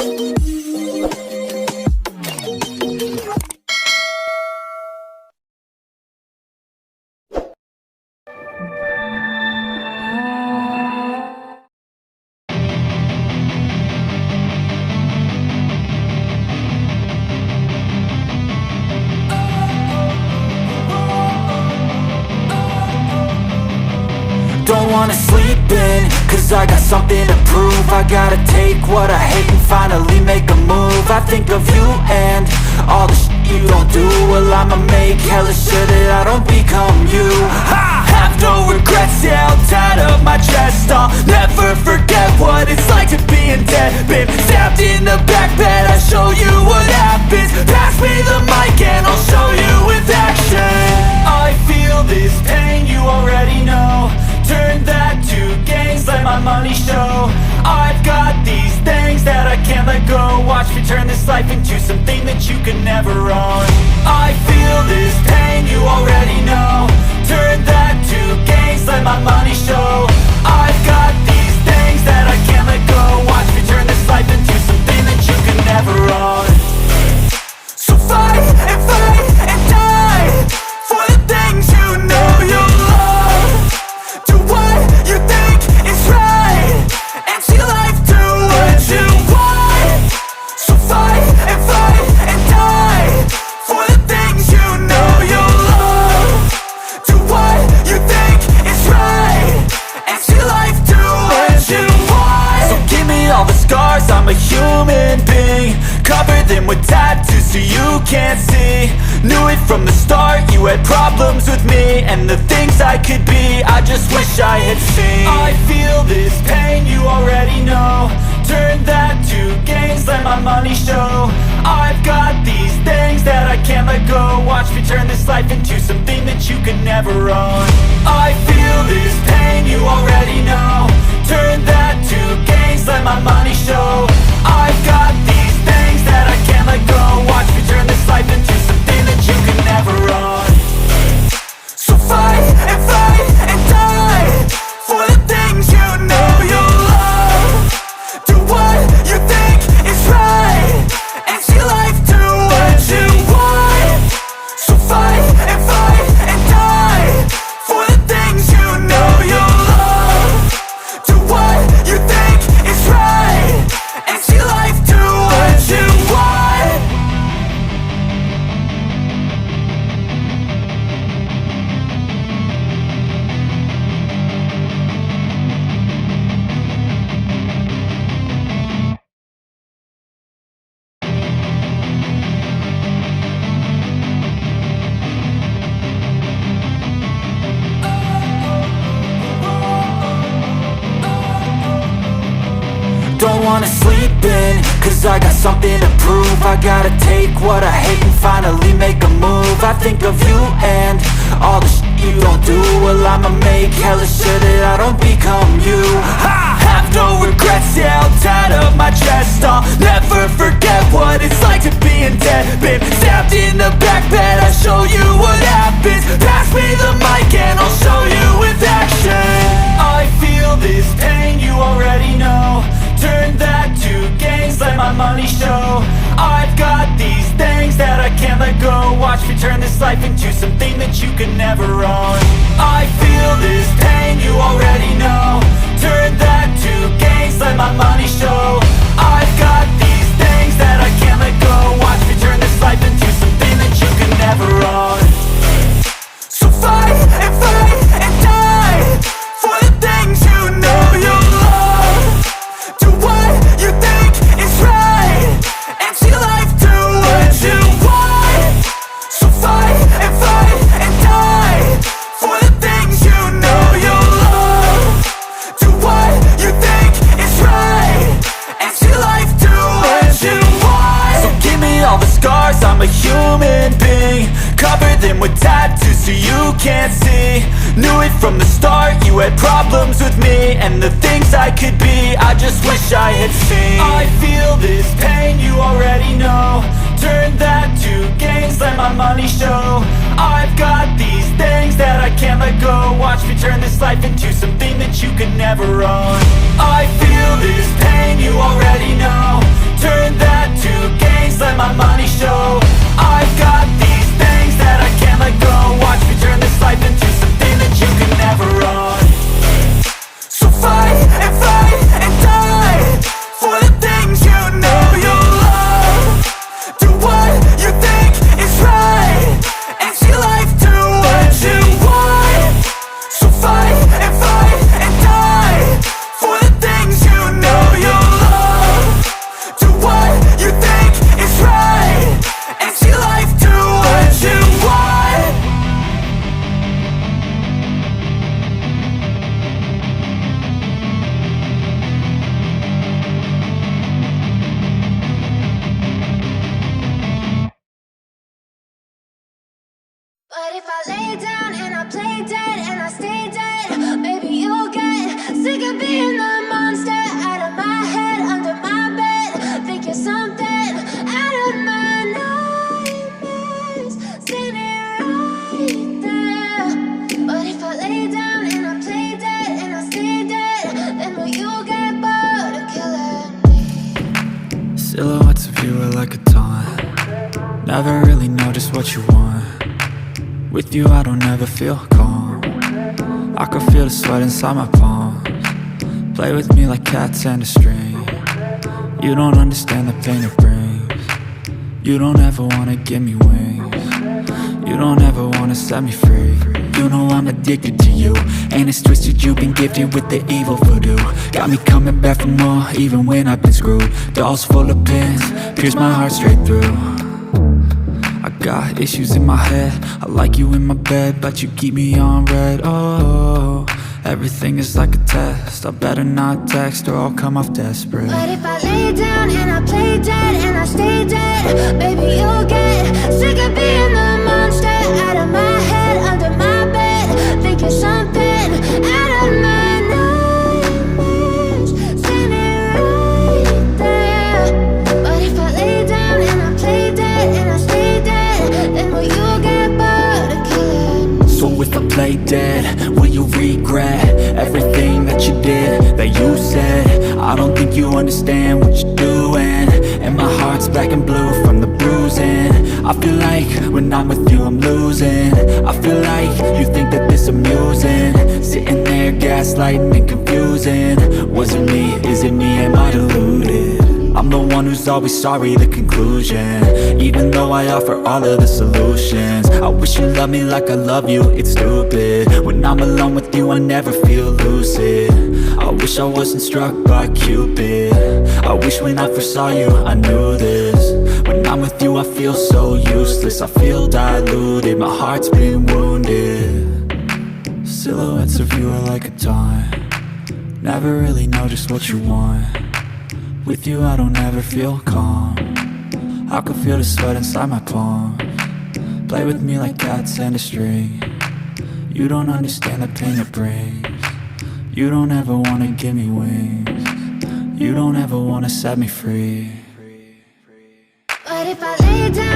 Don't wanna sleep in, cause I got something to prove. I gotta take what I hate and finally make a move. I think of you and all the shit you don't do. Well, I'ma make hella sure that I don't become you. I have no regrets, yeah, I'll tie up my chest. I'll never forget what it's like to be in debt. Been stabbed in the back bed, I'll show you what happens. Pass me the mic and I'll show you with action. I feel this pain, you already know. Turn that to gains, let my money show. I've got these things that I can't let go. Watch me turn this life into something that you could never own. I feel this pain, you already know. Turn that to gains, let my money show. I've got these things that I can't let go. Watch me turn this life into something that you could never own. So fight and die for the things you know you love. Do what you think is right and see life do what you want. So fight and die for the things you know you love. Do what you think is right and see life do what you want. So give me all the scars, I'm a human being. Cover them with tattoos so you can't see. Knew it from the start, you had problems with me and the things I could be, I just wish I had seen. I feel this pain, you already know. Turn that to gains, let my money show. I've got these things that I can't let go. Watch me turn this life into something that you could never own. I feel this pain, you already know. Turn that to gains, let my money show. I've got these things that I can't let go. Watch me turn this life into something that you could never own. So fight and die for the things you know you love. Do what you think is right and see life do what you want. So fight and die for the things you know you love. Do what you think is right and see life do what you want. Don't wanna sleep in, cause I got something to prove. I gotta take what I hate and finally make a move. I think of you and all the shit you don't do. Well, I'ma make hella sure that I don't become you. I have no regrets, yeah, I'll tie up my chest. I'll never forget what it's like to be in debt. Been stabbed in the back bed, I'll show you what happens. Pass me the mic and I'll show you with action. I feel this pain, you already know. Turn that to gains, let my money show. I've got these things that I can't let go. Watch me turn this life into something that you could never own. I feel this pain, you already know. Turn that to gains, let my money show. I've got these things that I can't let go. Watch me turn this life into something that you could never own. So fight and die for the things you know you love. Do what you think is right and see life do what you want. So fight and die for the things you know you love. Do what you think is right and see life do what you want. So give me all the scars, I'm a human being. Cover them with tattoos so you can't see. Knew it from the start, you had problems with me and the things I could be, I just wish I had seen. I feel this pain, you already know. Turn that to gains, let my money show. I've got these things that I can't let go. Watch me turn this life into something that you could never own. I feel this pain, you already know. Turn if I lay down and I play dead and I stay dead, maybe you'll get sick of being the monster out of my head, under my bed. Think you're something out of my nightmares, standing right there. But if I lay down and I play dead and I stay dead, then will you get bored of killing me? Silhouettes of you are like a taunt. Never really know just what you want. With you I don't ever feel calm. I can feel the sweat inside my palms. Play with me like cats and a string. You don't understand the pain it brings. You don't ever wanna give me wings. You don't ever wanna set me free. You know I'm addicted to you, and it's twisted, you've been gifted with the evil voodoo. Got me coming back for more, even when I've been screwed. Dolls full of pins, pierce my heart straight through. I got issues in my head, I like you in my bed, but you keep me on red. Oh, everything is like a test, I better not text or I'll come off desperate. But if I lay down and I play dead and I stay dead, baby you'll get sick of being the monster out of my head, under my bed. Think you're something out of my nightmares, standing right there. But if I lay down and I play dead and I stay dead, then will you get bored of killing me? So if I play dead, will you regret everything that you did, that you said? I don't think you understand what you're doing, and my heart's black and blue from the bruising. I feel like when I'm with you I'm losing. I feel like you think that this amusing, sitting there gaslighting and confusing. Was it me? Is it me? Am I deluded? I'm the one who's always sorry, the conclusion, even though I offer all of the solutions. I wish you loved me like I love you, it's stupid. When I'm alone with you I never feel lucid. I wish I wasn't struck by Cupid. I wish when I first saw you I knew this. When I'm with you I feel so useless, I feel diluted, my heart's been wounded. Silhouettes of you are like a taunt. Never really know just what you want. With you I don't ever feel calm. I can feel the sweat inside my palms. Play with me like cats and a string. You don't understand the pain it brings. You don't ever wanna give me wings. You don't ever wanna set me free. But if I lay down